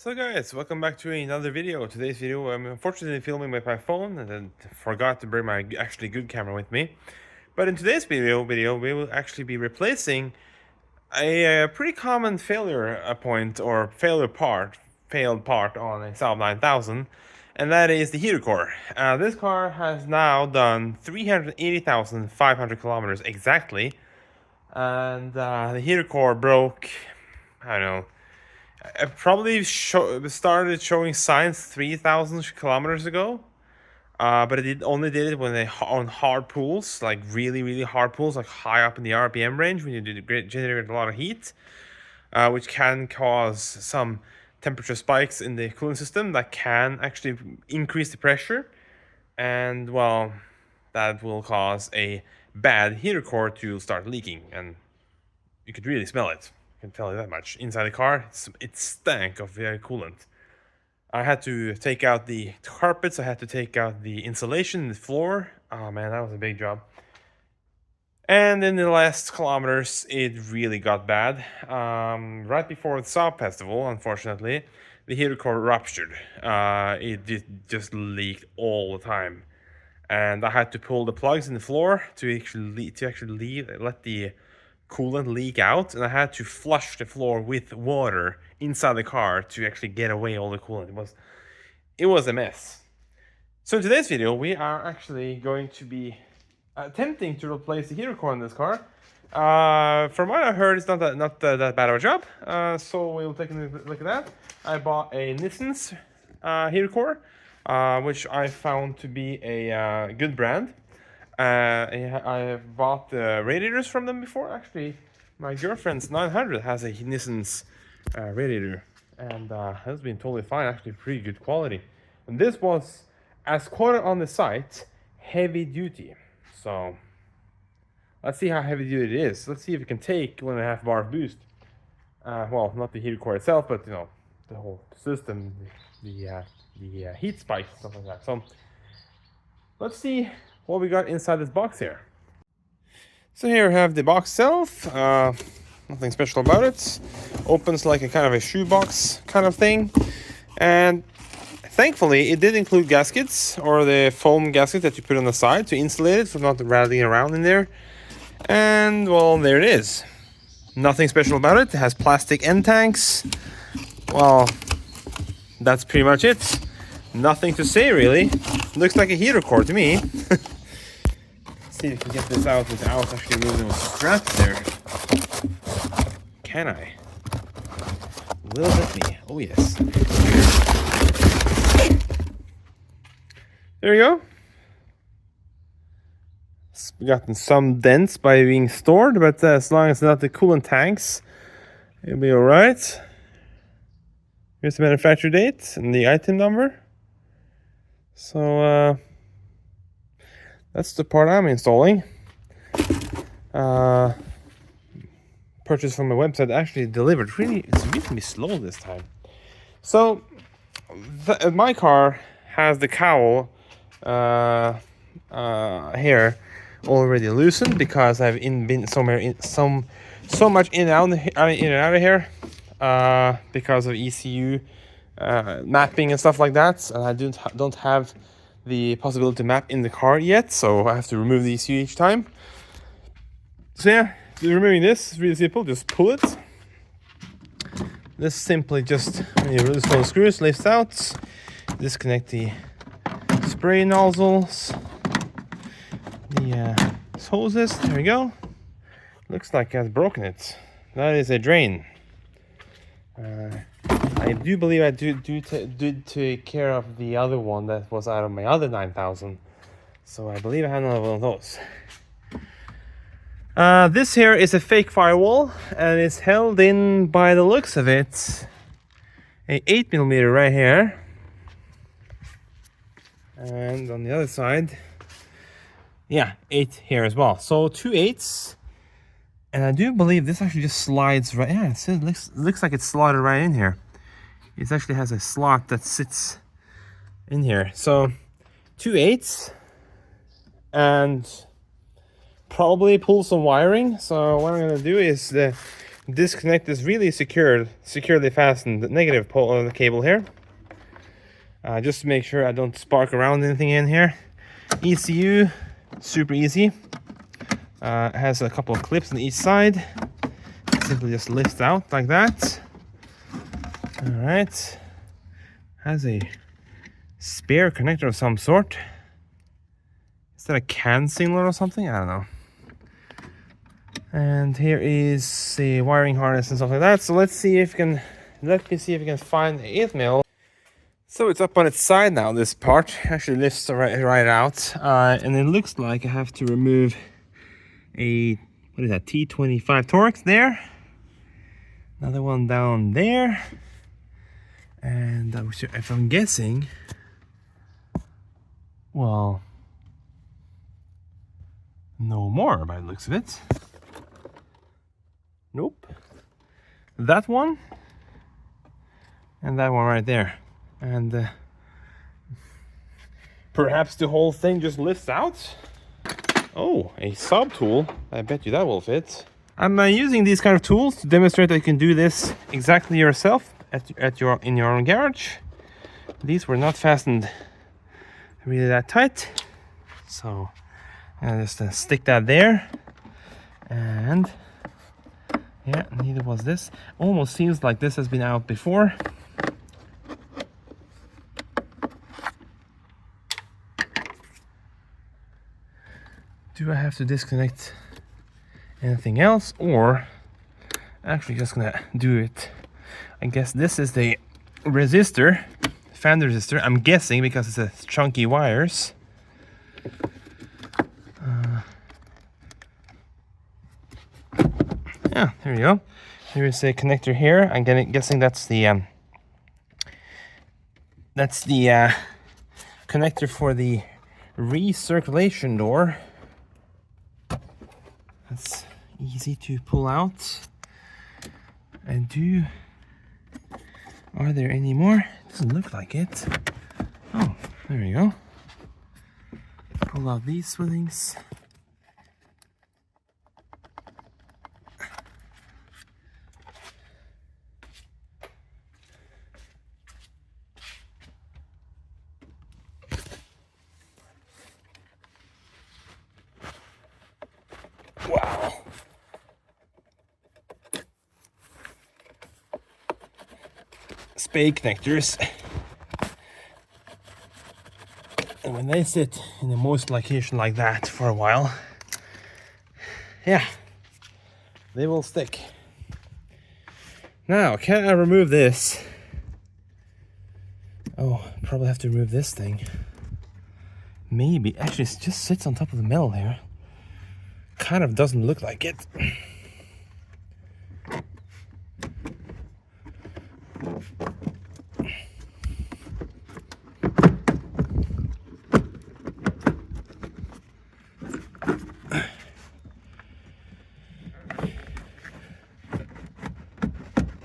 So guys, welcome back to another video. Today's video, I'm unfortunately filming with my phone and then forgot to bring my actually good camera with me. But in today's video, we will actually be replacing a pretty common failure point or failed part on a Saab 9000, and that is the Heatercore. This car has now done 380,500 kilometers exactly, and the Heatercore broke, I don't know, I probably started showing signs 3,000 kilometers ago, but it only did it when they on hard pools, like really hard pools, like high up in the RPM range when you generate a lot of heat, which can cause some temperature spikes in the cooling system that can actually increase the pressure, and well, that will cause a bad heater core to start leaking, and you could really smell it. I can tell you that much. Inside the car, it stank of coolant. I had to take out the carpets. I had to take out the insulation in the floor. Oh man, that was a big job. And in the last kilometers, it really got bad. Right before the Saab festival, unfortunately, the heater core ruptured. It just leaked all the time, and I had to pull the plugs in the floor to actually let the coolant leak out, and I had to flush the floor with water inside the car to actually get away all the coolant. It was a mess. So in today's video, we are actually going to be attempting to replace the heater core in this car. From what I heard, it's not that bad of a job. So we'll take a look at that. I bought a Nissan's heater core, which I found to be a good brand. I have bought the radiators from them before. Actually, my girlfriend's 900 has a Nissan's radiator, and has been totally fine. Actually, pretty good quality. And this was, as quoted on the site, heavy duty. So let's see how heavy duty it is. Let's see if it can take 1.5 bar of boost. Well, not the heater core itself, but you know, the whole system, the heat spikes, stuff like that. So let's see what we got inside this box here. So here we have the box itself. Nothing special about it. Opens like a kind of a shoebox kind of thing, and thankfully it did include gaskets, or the foam gasket that you put on the side to insulate it from not rattling around in there. And well, there it is. Nothing special about it. It has plastic end tanks. Well, that's pretty much it. Nothing to say really. Looks like a heater core to me. See if we can get this out without actually moving those straps there. Can I? Will it let me? Oh yes. There we go. We got some dents by being stored, but as long as it's not the coolant tanks, it'll be alright. Here's the manufacture date and the item number. So that's the part I'm installing. Purchased from a website, actually delivered. It's really slow this time. So my car has the cowl here already loosened because I've been so much in and out of here because of ECU mapping and stuff like that, and I don't have the possibility to map in the car yet, so I have to remove the ECU each time. So yeah, removing this is really simple. Just pull it. This simply just, when you release all the screws, lifts out. Disconnect the spray nozzles, the hoses. There we go. Looks like I've broken it. That is a drain. I do believe I did take care of the other one that was out of my other 9000. So I believe I have another one of those. This here is a fake firewall, and it's held in, by the looks of it, a 8mm right here. And on the other side, yeah, 8 here as well. So 2 8s. And I do believe this actually just slides right. Yeah, it looks like it's slotted right in here. It actually has a slot that sits in here. So 2 8s, and probably pull some wiring. So what I'm gonna do is disconnect this really securely fastened negative pole on the cable here. Just to make sure I don't spark around anything in here. ECU, super easy. Has a couple of clips on each side. Simply just lifts out like that. All right. Has a spare connector of some sort. Is that a CAN signaler or something? I don't know. And here is a wiring harness and stuff like that. So let me see if we can find the 8mm. So it's up on its side now. This part actually lifts right out, and it looks like I have to remove a, what is that, T25 Torx there. Another one down there. And if I'm guessing, well, no more by the looks of it. Nope. That one and that one right there. And perhaps the whole thing just lifts out. Oh, a Saab tool. I bet you that will fit. I'm using these kind of tools to demonstrate that you can do this exactly yourself in your own garage. These were not fastened really that tight, so I just stick that there. And yeah, neither was this. Almost seems like this has been out before. Do I have to disconnect anything else, or actually just gonna do it? I guess this is the resistor, fan resistor. I'm guessing because it's a chunky wires. Yeah, there you go. Here is a connector here. I'm guessing that's the connector for the recirculation door. That's easy to pull out. And are there any more? Doesn't look like it. Oh, there you go. Pull out these things. Wow. Spade connectors. And when they sit in a moist location like that for a while, yeah, they will stick. Now, can I remove this? Oh, probably have to remove this thing. Maybe. Actually, it just sits on top of the metal here. Kind of doesn't look like it.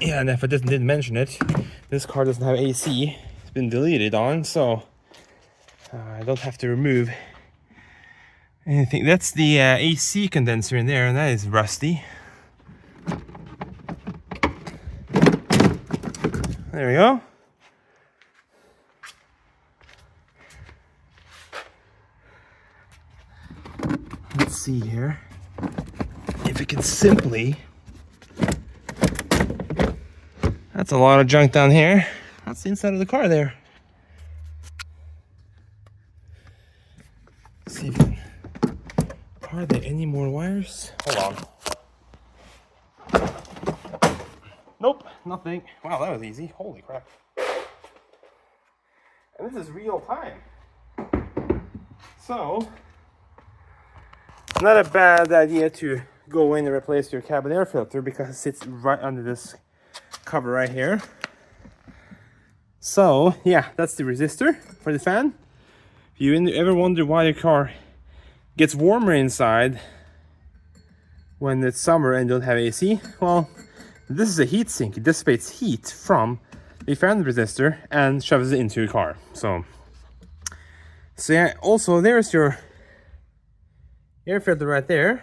Yeah, and if I didn't mention it, this car doesn't have AC. It's been deleted on, so I don't have to remove anything. That's the AC condenser in there, and that is rusty. There we go. Let's see here if we can simply... That's a lot of junk down here. That's the inside of the car there. Let's see if we can... Are there any more wires? Hold on. Nope, nothing. Wow, that was easy. Holy crap. And this is real time. So, it's not a bad idea to go in and replace your cabin air filter because it sits right under this cover right here. So, yeah, that's the resistor for the fan. If you ever wonder why your car gets warmer inside when it's summer and you don't have AC, well, this is a heat sink. It dissipates heat from the fan resistor and shoves it into your car. So yeah, also there's your air filter right there.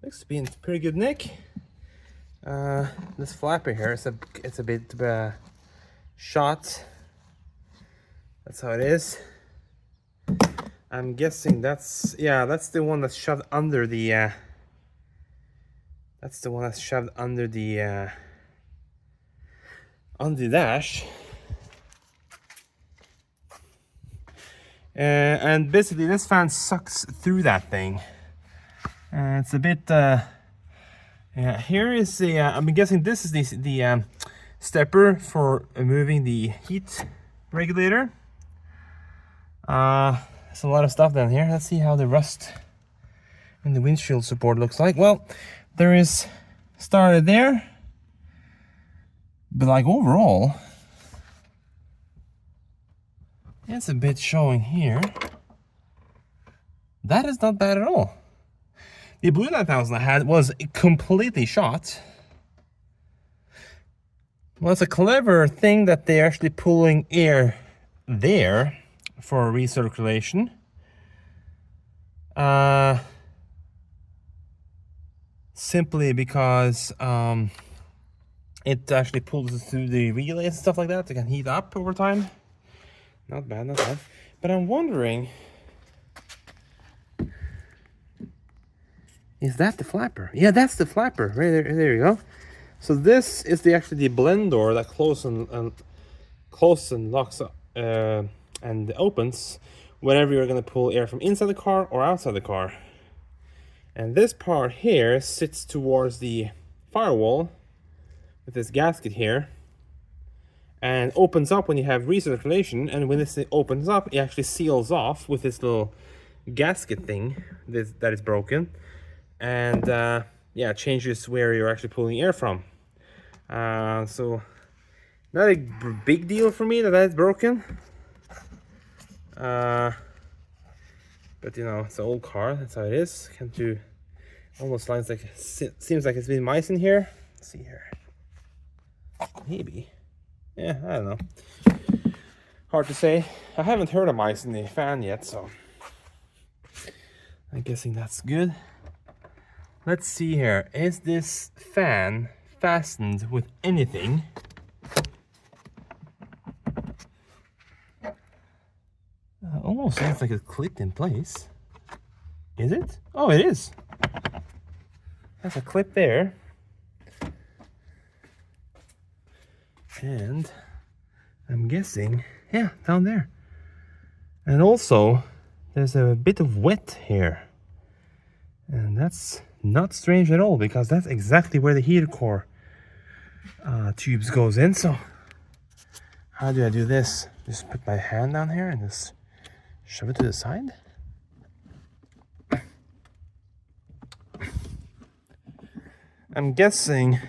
Looks to be in pretty good nick. This flapper here, it's a bit shot. That's how it is. I'm guessing that's the one that's shoved under the on the dash. And basically this fan sucks through that thing. It's a bit yeah, here is the I'm guessing this is the stepper for moving the heat regulator. There's a lot of stuff down here. Let's see how the rust in the windshield support looks like. Well, there is started there, but like overall, it's a bit showing here. That is not bad at all. The Blue 9000 I had was completely shot. Well, it's a clever thing that they're actually pulling air there for recirculation. Simply because it actually pulls through the relays and stuff like that. They can heat up over time. Not bad, not bad. But I'm wondering, is that the flapper? Yeah, that's the flapper. Right there, there you go. So this is actually the blend door that closes and locks up and opens whenever you're going to pull air from inside the car or outside the car. And this part here sits towards the firewall with this gasket here and opens up when you have recirculation, and when this opens up it actually seals off with this little gasket thing that is broken, and yeah, changes where you're actually pulling air from. So not a big deal for me that that's broken, but you know, it's an old car, that's how it is. Can't do, almost lines like, seems like it's been mice in here. Let's see here, maybe, yeah, I don't know, hard to say. I haven't heard of mice in the fan yet, so I'm guessing that's good. Let's see here, is this fan fastened with anything? Almost sounds like it's clipped in place. Is it? Oh, it is. That's a clip there. And I'm guessing, yeah, down there. And also, there's a bit of wet here. And that's not strange at all, because that's exactly where the Heatercore tubes goes in. So how do I do this? Just put my hand down here and just shove it to the side. I'm guessing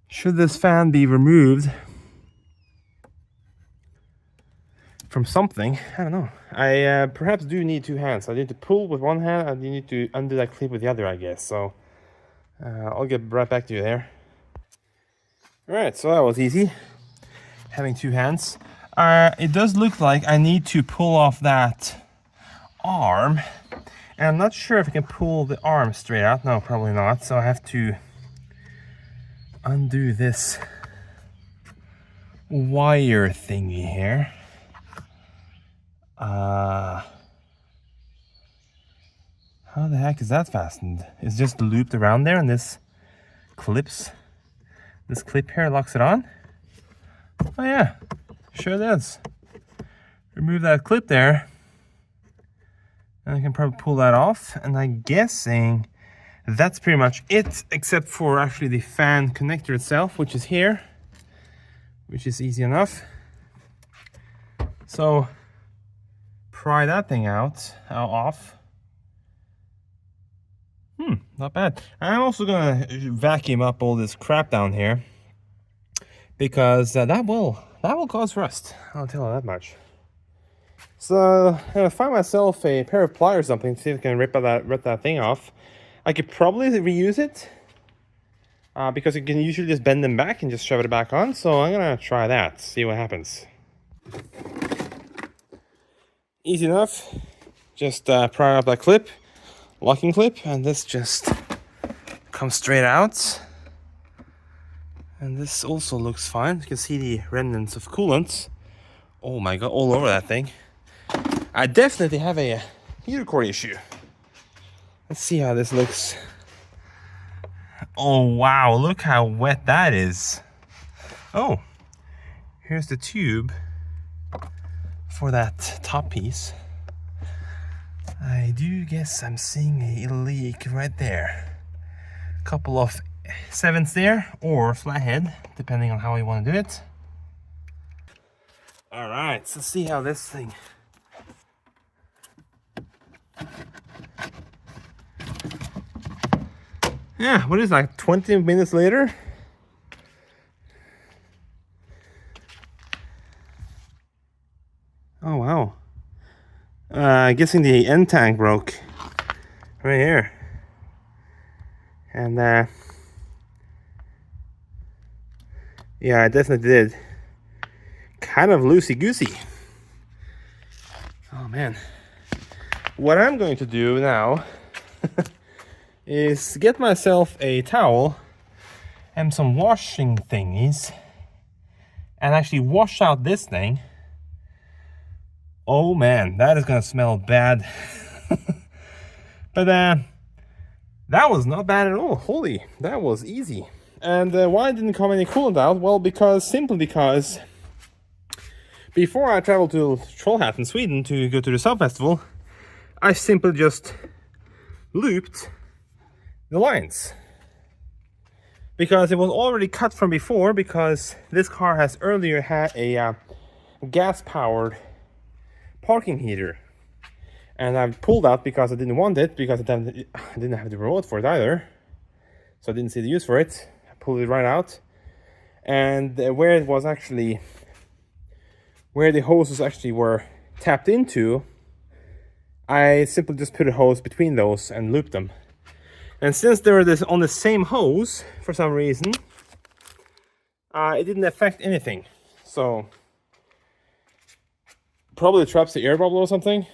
should this fan be removed from something, I don't know. I perhaps do need two hands. I need to pull with one hand and you need to undo that clip with the other, I guess. So I'll get right back to you there. Alright, so that was easy, having two hands. It does look like I need to pull off that arm, and I'm not sure if I can pull the arm straight out. No, probably not. So I have to undo this wire thingy here. How the heck is that fastened? It's just looped around there, and this clips. This clip here locks it on. Oh yeah, sure does. Remove that clip there, and I can probably pull that off. And I'm guessing that's pretty much it, except for actually the fan connector itself, which is here, which is easy enough. So pry that thing out, off. Not bad. I'm also gonna vacuum up all this crap down here, because that will cause rust. I'll tell you that much. So I'm gonna find myself a pair of pliers or something to see if I can rip that thing off. I could probably reuse it, because you can usually just bend them back and just shove it back on. So I'm gonna try that, see what happens. Easy enough. Just pry up that clip, locking clip, and this just comes straight out. And this also looks fine. You can see the remnants of coolant. Oh my god, all over that thing. I definitely have a heater core issue. Let's see how this looks. Oh wow, look how wet that is. Oh, here's the tube for that top piece. I do guess I'm seeing a leak right there. Couple of 7s there, or flathead, depending on how you want to do it. Alright, so let's see how this thing. Yeah, what is it, like 20 minutes later? Oh wow. Guessing the end tank broke right here. And yeah, I definitely did. Kind of loosey-goosey. Oh man. What I'm going to do now is get myself a towel and some washing thingies and actually wash out this thing. Oh man, that is gonna smell bad. But that was not bad at all. Holy, that was easy. And why didn't come any coolant out? Well, simply because before I traveled to Trollhättan in Sweden to go to the Saab festival, I simply just looped the lines. Because it was already cut from before, because this car has earlier had a gas-powered parking heater. And I pulled out because I didn't want it, because I didn't have the remote for it either. So I didn't see the use for it. I pulled it right out. And where it was actually, where the hoses actually were tapped into, I simply just put a hose between those and looped them. And since they were on the same hose, for some reason, it didn't affect anything. So, probably traps the air bubble or something.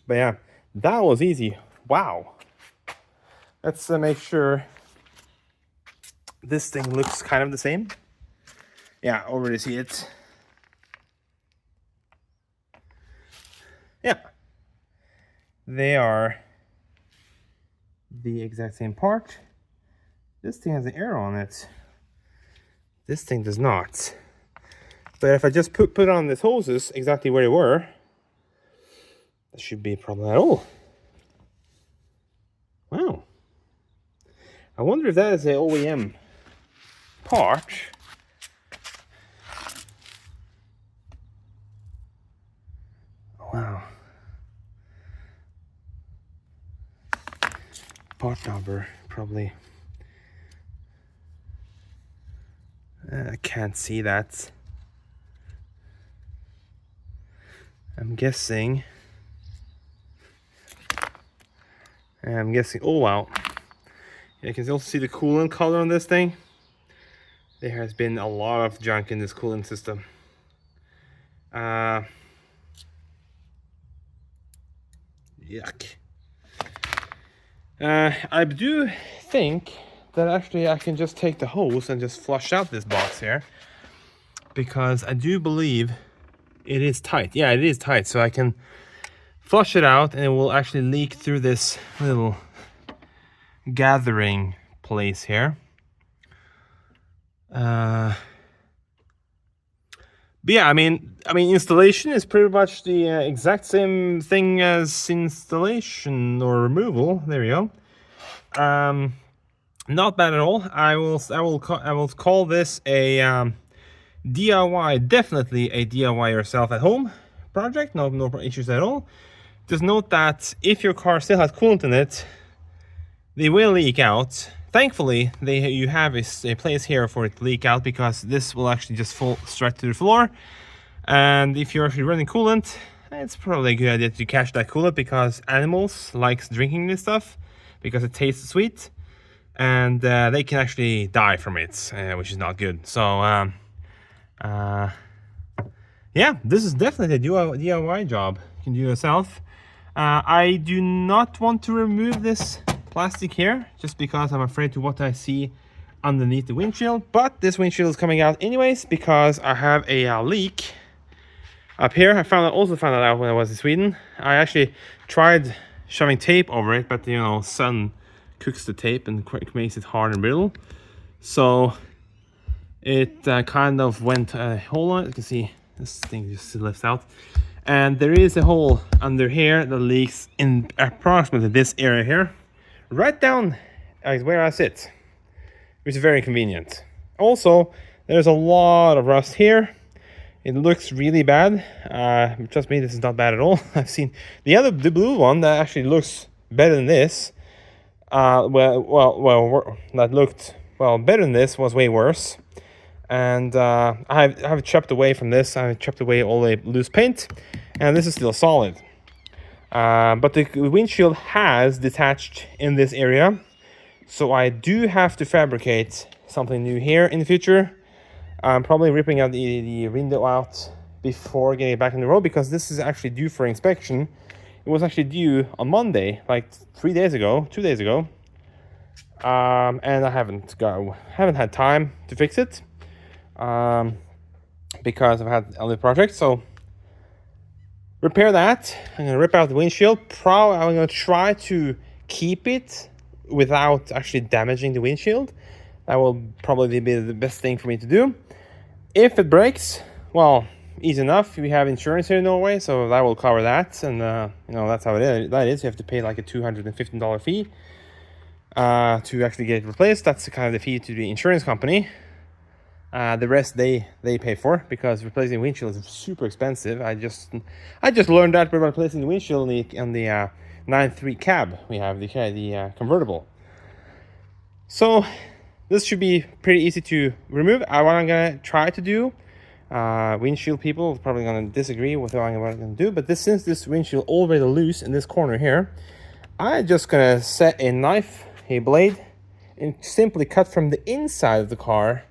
But yeah, that was easy. Wow. Let's make sure this thing looks kind of the same. Yeah, already see it. Yeah. They are the exact same part. This thing has an arrow on it. This thing does not. But if I just put on these hoses exactly where they were, that should be a problem at all. Wow. I wonder if that is an OEM part. Wow. Part number, probably. I can't see that. I'm guessing, oh wow. You can also see the coolant color on this thing. There has been a lot of junk in this coolant system. Yuck. I do think that actually I can just take the hose and just flush out this box here, because I do believe it is tight. Yeah, it is tight, so I can flush it out and it will actually leak through this little gathering place here. But yeah, I mean installation is pretty much the exact same thing as installation or removal. There we go. Not bad at all. I will call this a DIY, definitely a DIY yourself at home project. No issues at all. Just note that if your car still has coolant in it, they will leak out. Thankfully, you have a place here for it to leak out, because this will actually just fall straight to the floor. And if you're actually running coolant, it's probably a good idea to catch that coolant, because animals like drinking this stuff because it tastes sweet, and they can actually die from it, which is not good. So yeah, this is definitely a DIY job you can do yourself. I do not want to remove this plastic here, just because I'm afraid to what I see underneath the windshield. But this windshield is coming out anyways, because I have a leak up here. I also found it out when I was in Sweden. I actually tried shoving tape over it, but you know, sun cooks the tape and makes it hard and brittle. So it kind of went a hole on it. You can see this thing just lifts out. And there is a hole under here that leaks in approximately this area here. Right down where I sit, which is very convenient. Also, there's a lot of rust here. It looks really bad. Trust me, this is not bad at all. I've seen the blue one that actually looks better than this. That looked better than this was way worse. And I've chopped away from this. I've chopped away all the loose paint, and this is still solid. But the windshield has detached in this area, so I do have to fabricate something new here in the future. I'm probably ripping out the window out before getting it back on the road, because this is actually due for inspection. It was actually due on Monday, like 2 days ago, and I haven't had time to fix it because I've had other projects. So repair that. I'm gonna rip out the windshield. I'm gonna try to keep it without actually damaging the windshield. That will probably be the best thing for me to do. If it breaks, well, easy enough. We have insurance here in Norway, so that will cover that. And you know, that's how it is. You have to pay like a $215 fee to actually get it replaced. That's kind of the fee to the insurance company. The rest they pay for, because replacing windshield is super expensive. I just learned that by replacing the windshield in the 9.3 cab we have, the convertible. So this should be pretty easy to remove. What I'm gonna try to do, windshield people are probably gonna disagree with what I'm gonna do, but since this windshield already loose in this corner here, I'm just gonna set a blade, and simply cut from the inside of the car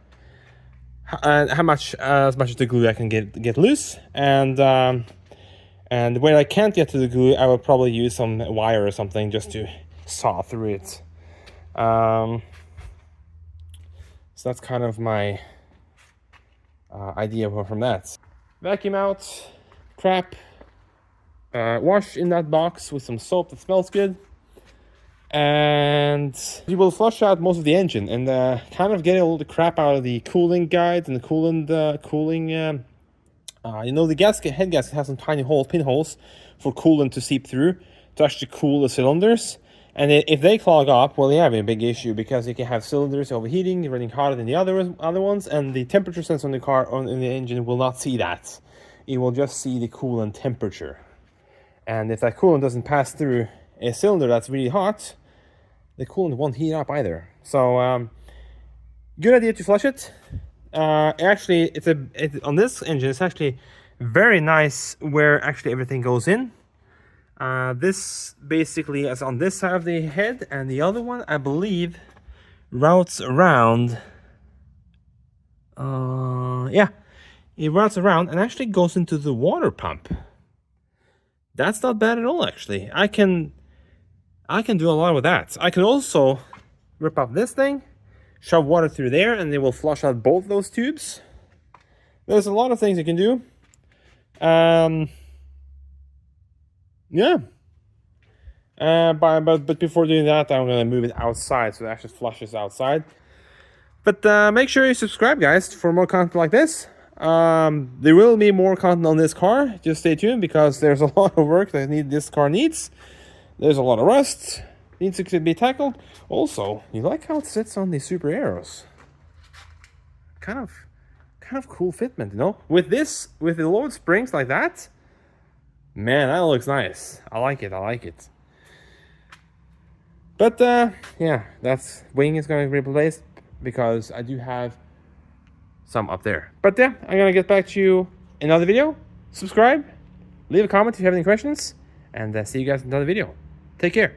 as much of the glue I can get loose, and where I can't get to the glue, I will probably use some wire or something just to saw through it. So that's kind of my idea from that. Vacuum out crap, wash in that box with some soap that smells good, and you will flush out most of the engine and kind of get all the crap out of the cooling guides and the cooling. You know, the head gasket has some tiny pinholes for coolant to seep through to actually cool the cylinders. And if they clog up, well, you have a big issue, because you can have cylinders overheating, running hotter than the other ones, and the temperature sensor on the car in the engine will not see that. It will just see the coolant temperature. And if that coolant doesn't pass through a cylinder that's really hot, the coolant won't heat up either. So good idea to flush it. Actually, on this engine, it's actually very nice where actually everything goes in. This basically is on this side of the head, and the other one, I believe, routes around. Yeah, it routes around and actually goes into the water pump. That's not bad at all, actually. I can do a lot with that. I can also rip up this thing, shove water through there, and they will flush out both those tubes. There's a lot of things you can do. Yeah. But before doing that, I'm gonna move it outside so it actually flushes outside. But make sure you subscribe, guys, for more content like this. There will be more content on this car. Just stay tuned, because there's a lot of work that this car needs. There's a lot of rust needs to be tackled. Also, you like how it sits on the Super Aeros? Kind of cool fitment, you know. With the lowered springs like that, man, that looks nice. I like it. But yeah, that's wing is going to be replaced, because I do have some up there. But yeah, I'm gonna get back to you in another video. Subscribe, leave a comment if you have any questions, and see you guys in another video. Take care.